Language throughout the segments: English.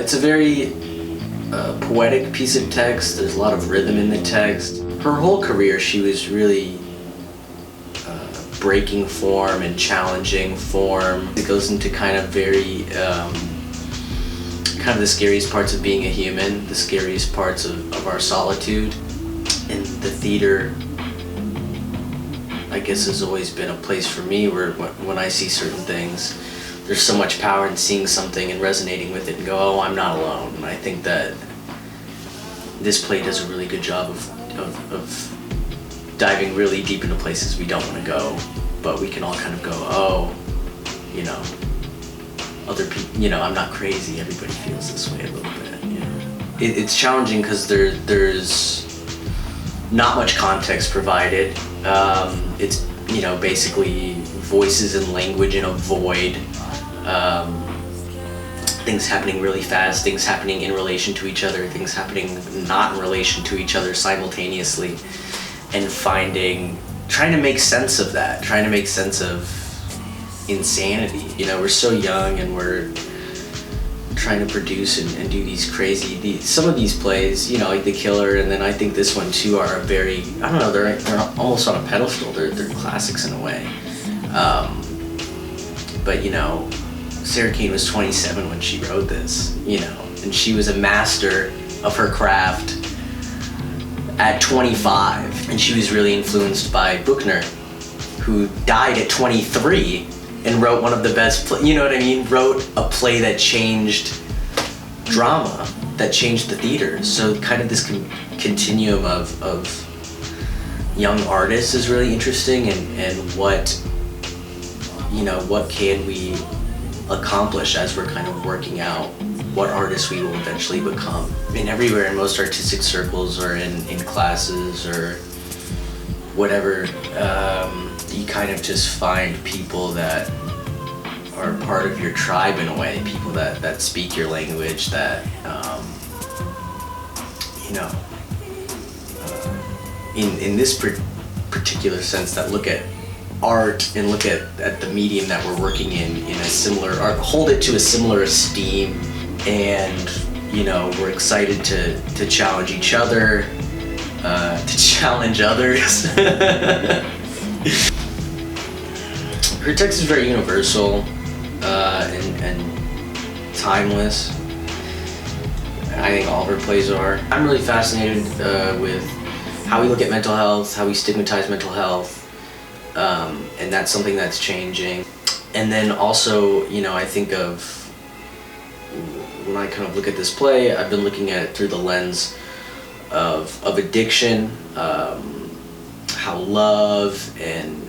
It's a very poetic piece of text. There's a lot of rhythm in the text. Her whole career, she was really breaking form and challenging form. It goes into kind of very, kind of the scariest parts of being a human, the scariest parts of our solitude. And the theater, I guess, has always been a place for me where when I see certain things, there's so much power in seeing something and resonating with it and go, oh, I'm not alone. And I think that this play does a really good job of diving really deep into places we don't want to go, but we can all kind of go, oh, you know, other people, you know, I'm not crazy, everybody feels this way a little bit, you know. It's challenging because there's not much context provided. It's, you know, basically voices and language in a void. Things happening really fast, things happening in relation to each other, things happening not in relation to each other simultaneously, and trying to make sense of that, trying to make sense of insanity. You know, we're so young and we're trying to produce and do these crazy, some of these plays, you know, like The Killer, and then I think this one too are very, I don't know, they're almost on a pedestal, they're classics in a way. But you know, Sarah Kane was 27 when she wrote this, you know, and she was a master of her craft at 25, and she was really influenced by Buchner, who died at 23 and wrote one of the best, you know what I mean? Wrote a play that changed drama, that changed the theater. So kind of this continuum of young artists is really interesting, and what, you know, what can we accomplish as we're kind of working out what artists we will eventually become. I mean, everywhere in most artistic circles or in classes or whatever, you kind of just find people that are part of your tribe in a way, people that speak your language, that, you know, in this particular sense, that look at art and look at the medium that we're working in a similar, or hold it to a similar esteem, and you know, we're excited to challenge each other, to challenge others. Her text is very universal and timeless. I think all of her plays are. I'm really fascinated with how we look at mental health, how we stigmatize mental health. And that's something that's changing. And then also, you know, I think of, when I kind of look at this play, I've been looking at it through the lens of addiction, how love and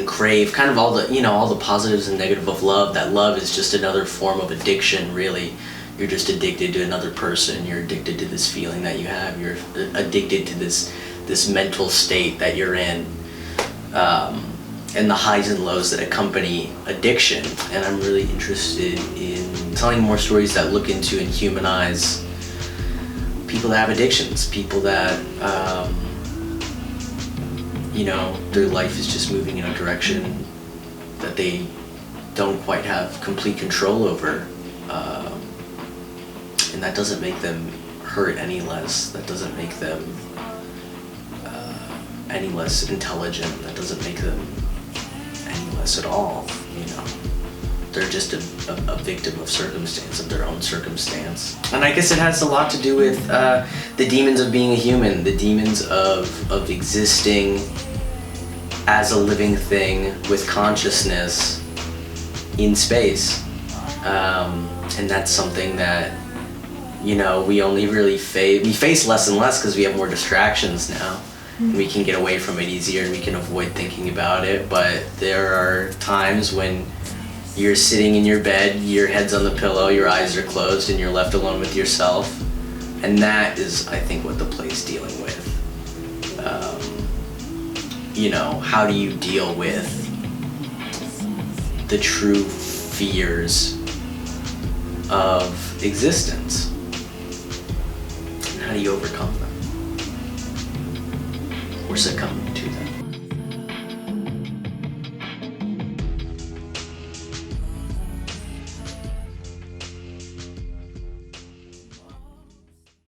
CRAVE, kind of all the, you know, all the positives and negative of love, that love is just another form of addiction, really. You're just addicted to another person, you're addicted to this feeling that you have, you're addicted to this mental state that you're in, and the highs and lows that accompany addiction. And I'm really interested in telling more stories that look into and humanize people that have addictions, people that, you know, their life is just moving in a direction that they don't quite have complete control over, and that doesn't make them hurt any less, that doesn't make them any less intelligent, that doesn't make them any less at all, you know. They're just a victim of circumstance, of their own circumstance. And I guess it has a lot to do with the demons of being a human, the demons of existing as a living thing with consciousness in space. And that's something that, you know, we only really face less and less because we have more distractions now. And we can get away from it easier and we can avoid thinking about it, but there are times when you're sitting in your bed, your head's on the pillow, your eyes are closed, and you're left alone with yourself. And that is, I think, what the play's dealing with. You know, how do you deal with the true fears of existence? And how do you overcome them? Or succumb to